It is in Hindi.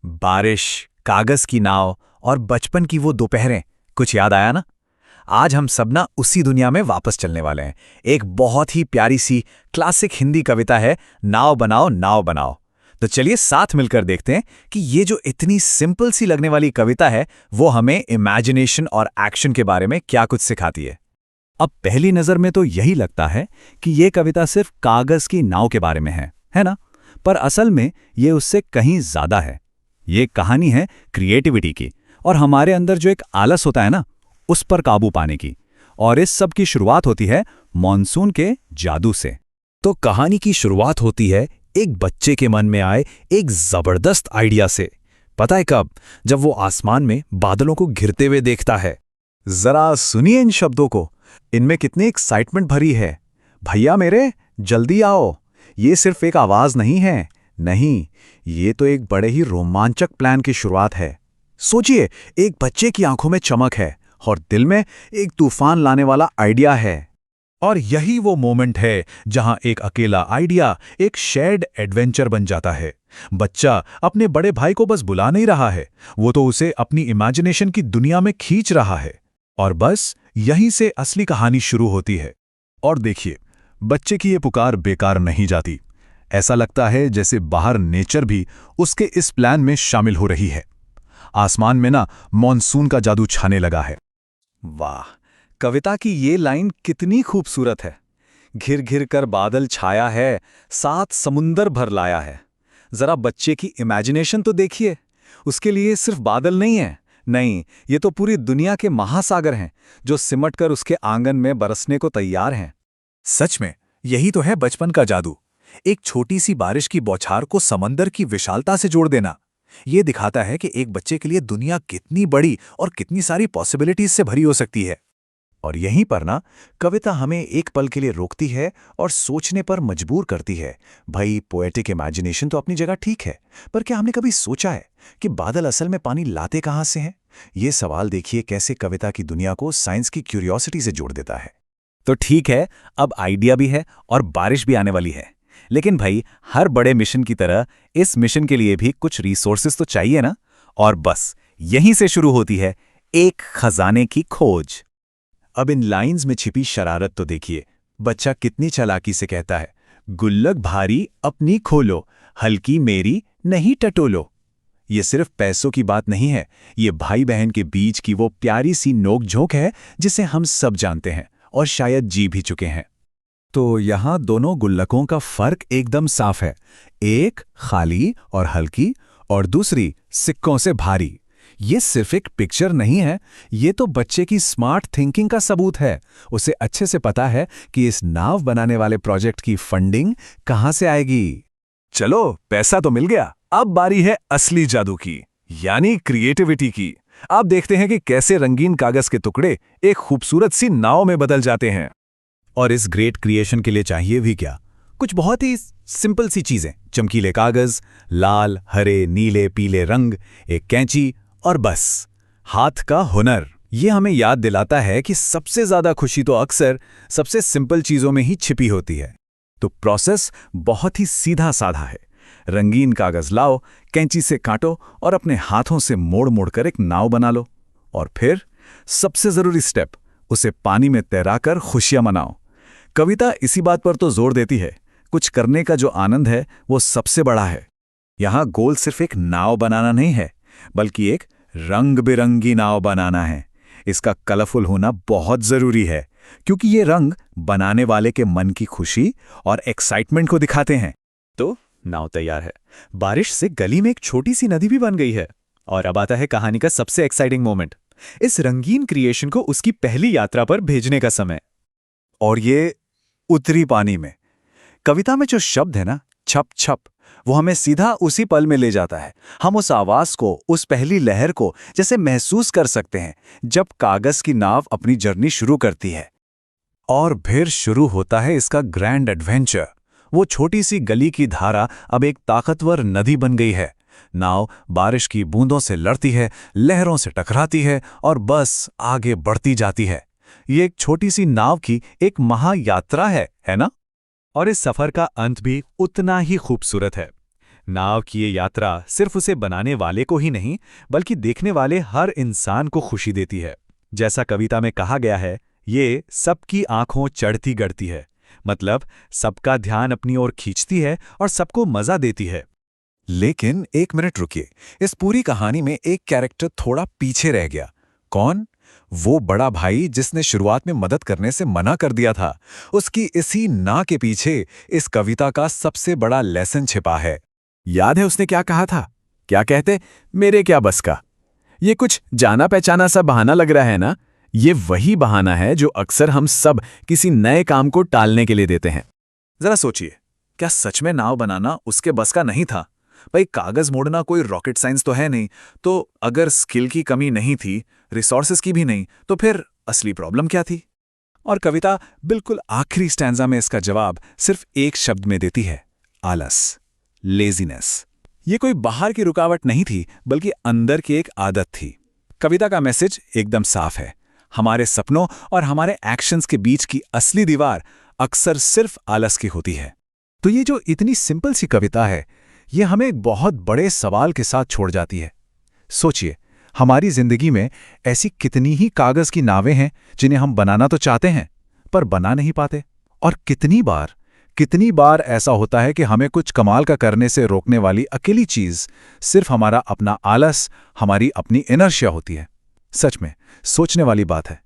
बारिश, कागज की नाव और बचपन की वो दोपहरें, कुछ याद आया ना? आज हम सब ना उसी दुनिया में वापस चलने वाले हैं। एक बहुत ही प्यारी सी क्लासिक हिंदी कविता है, नाव बनाओ नाव बनाओ। तो चलिए साथ मिलकर देखते हैं कि ये जो इतनी सिंपल सी लगने वाली कविता है, वो हमें इमेजिनेशन और एक्शन के बारे में क्या कुछ सिखाती है। अब पहली नजर में तो यही लगता है कि ये कविता सिर्फ कागज की नाव के बारे में है ना? पर असल में ये उससे कहीं ज्यादा है। ये कहानी है क्रिएटिविटी की और हमारे अंदर जो एक आलस होता है ना, उस पर काबू पाने की। और इस सब की शुरुआत होती है मॉनसून के जादू से। तो कहानी की शुरुआत होती है एक बच्चे के मन में आए एक जबरदस्त आइडिया से। पता है कब? जब वो आसमान में बादलों को घिरते हुए देखता है। जरा सुनिए इन शब्दों को, इनमें कितनी एक्साइटमेंट भरी है। भैया मेरे, जल्दी आओ। ये सिर्फ एक आवाज नहीं है, नहीं, ये तो एक बड़े ही रोमांचक प्लान की शुरुआत है। सोचिए, एक बच्चे की आंखों में चमक है और दिल में एक तूफान लाने वाला आइडिया है। और यही वो मोमेंट है जहां एक अकेला आइडिया एक शेयर्ड एडवेंचर बन जाता है। बच्चा अपने बड़े भाई को बस बुला नहीं रहा है, वो तो उसे अपनी इमेजिनेशन की दुनिया में खींच रहा है। और बस यहीं से असली कहानी शुरू होती है। और देखिए, बच्चे की ये पुकार बेकार नहीं जाती। ऐसा लगता है जैसे बाहर नेचर भी उसके इस प्लान में शामिल हो रही है। आसमान में ना मॉनसून का जादू छाने लगा है। वाह, कविता की ये लाइन कितनी खूबसूरत है। घिर घिर कर बादल छाया है, सात समुंदर भर लाया है। जरा बच्चे की इमेजिनेशन तो देखिए। उसके लिए सिर्फ बादल नहीं है, नहीं, ये तो पूरी दुनिया के महासागर हैं जो सिमटकर उसके आंगन में बरसने को तैयार हैं। सच में यही तो है बचपन का जादू। एक छोटी सी बारिश की बौछार को समंदर की विशालता से जोड़ देना। ये दिखाता है कि एक बच्चे के लिए दुनिया कितनी बड़ी और कितनी सारी पॉसिबिलिटीज से भरी हो सकती है। और यहीं पर ना कविता हमें एक पल के लिए रोकती है और सोचने पर मजबूर करती है। भाई, पोएटिक इमेजिनेशन तो अपनी जगह ठीक है, पर क्या हमने कभी सोचा है कि बादल असल में पानी लाते कहां से हैं? ये सवाल देखिए कैसे कविता की दुनिया को साइंस की क्यूरियोसिटी से जोड़ देता है। तो ठीक है, अब आइडिया भी है और बारिश भी आने वाली है। लेकिन भाई, हर बड़े मिशन की तरह इस मिशन के लिए भी कुछ रिसोर्सेज तो चाहिए ना। और बस यहीं से शुरू होती है एक खजाने की खोज। अब इन लाइंस में छिपी शरारत तो देखिए। बच्चा कितनी चालाकी से कहता है, गुल्लक भारी अपनी खोलो, हल्की मेरी नहीं टटोलो। ये सिर्फ पैसों की बात नहीं है, ये भाई बहन के बीच की वो प्यारी सी नोक-झोंक है जिसे हम सब जानते हैं और शायद जी भी चुके हैं। तो यहां दोनों गुल्लकों का फर्क एकदम साफ है। एक खाली और हल्की और दूसरी सिक्कों से भारी। ये सिर्फ एक पिक्चर नहीं है, ये तो बच्चे की स्मार्ट थिंकिंग का सबूत है। उसे अच्छे से पता है कि इस नाव बनाने वाले प्रोजेक्ट की फंडिंग कहां से आएगी। चलो, पैसा तो मिल गया, अब बारी है असली जादू की, यानी क्रिएटिविटी की। आप देखते हैं कि कैसे रंगीन कागज के टुकड़े एक खूबसूरत सी नाव में बदल जाते हैं। और इस ग्रेट क्रिएशन के लिए चाहिए भी क्या? कुछ बहुत ही सिंपल सी चीजें। चमकीले कागज, लाल, हरे, नीले, पीले रंग, एक कैंची और बस हाथ का हुनर। ये हमें याद दिलाता है कि सबसे ज्यादा खुशी तो अक्सर सबसे सिंपल चीजों में ही छिपी होती है। तो प्रोसेस बहुत ही सीधा साधा है। रंगीन कागज लाओ, कैंची से काटो और अपने हाथों से मोड़ मोड़ कर एक नाव बना लो। और फिर सबसे जरूरी स्टेप, उसे पानी में तैराकर खुशियां मनाओ। कविता इसी बात पर तो जोर देती है, कुछ करने का जो आनंद है वो सबसे बड़ा है। यहां गोल सिर्फ एक नाव बनाना नहीं है, बल्कि एक रंग बिरंगी नाव बनाना है। इसका कलरफुल होना बहुत जरूरी है, क्योंकि ये रंग बनाने वाले के मन की खुशी और एक्साइटमेंट को दिखाते हैं। तो नाव तैयार है, बारिश से गली में एक छोटी सी नदी भी बन गई है। और अब आता है कहानी का सबसे एक्साइटिंग मोमेंट, इस रंगीन क्रिएशन को उसकी पहली यात्रा पर भेजने का समय। और ये उतरी पानी में। कविता में जो शब्द है ना, छप छप, वो हमें सीधा उसी पल में ले जाता है। हम उस आवाज को, उस पहली लहर को जैसे महसूस कर सकते हैं जब कागज की नाव अपनी जर्नी शुरू करती है। और फिर शुरू होता है इसका ग्रैंड एडवेंचर। वो छोटी सी गली की धारा अब एक ताकतवर नदी बन गई है। नाव बारिश की बूंदों से लड़ती है, लहरों से टकराती है और बस आगे बढ़ती जाती है। ये एक छोटी सी नाव की एक महायात्रा है ना? और इस सफर का अंत भी उतना ही खूबसूरत है। नाव की ये यात्रा सिर्फ उसे बनाने वाले को ही नहीं बल्कि देखने वाले हर इंसान को खुशी देती है। जैसा कविता में कहा गया है, ये सबकी आंखों चढ़ती गढ़ती है, मतलब सबका ध्यान अपनी ओर खींचती है और सबको मजा देती है। लेकिन एक मिनट रुकिए, इस पूरी कहानी में एक कैरेक्टर थोड़ा पीछे रह गया। कौन? वो बड़ा भाई जिसने शुरुआत में मदद करने से मना कर दिया था। उसकी इसी ना के पीछे इस कविता का सबसे बड़ा लेसन छिपा है। याद है उसने क्या कहा था? क्या कहते, मेरे क्या बस का। ये कुछ जाना पहचाना सा बहाना लग रहा है ना? ये वही बहाना है जो अक्सर हम सब किसी नए काम को टालने के लिए देते हैं। जरा सोचिए, क्या सच में नाव बनाना उसके बस का नहीं था? भाई, कागज मोड़ना कोई रॉकेट साइंस तो है नहीं, तो अगर स्किल की कमी नहीं थी, रिसोर्सेज की भी नहीं, तो फिर असली प्रॉब्लम क्या थी? और कविता बिल्कुल आखिरी स्टैंजा में इसका जवाब सिर्फ एक शब्द में देती है, आलस, लेजीनेस। ये कोई बाहर की रुकावट नहीं थी, बल्कि अंदर की एक आदत थी। कविता का मैसेज एकदम साफ है, हमारे सपनों और हमारे एक्शंस के बीच की असली दीवार अक्सर सिर्फ आलस की होती है। तो ये जो इतनी सिंपल सी कविता है, ये हमें एक बहुत बड़े सवाल के साथ छोड़ जाती है। सोचिए, हमारी जिंदगी में ऐसी कितनी ही कागज की नावें हैं जिन्हें हम बनाना तो चाहते हैं पर बना नहीं पाते। और कितनी बार ऐसा होता है कि हमें कुछ कमाल का करने से रोकने वाली अकेली चीज सिर्फ हमारा अपना आलस, हमारी अपनी इनर्शिया होती है। सच में सोचने वाली बात है।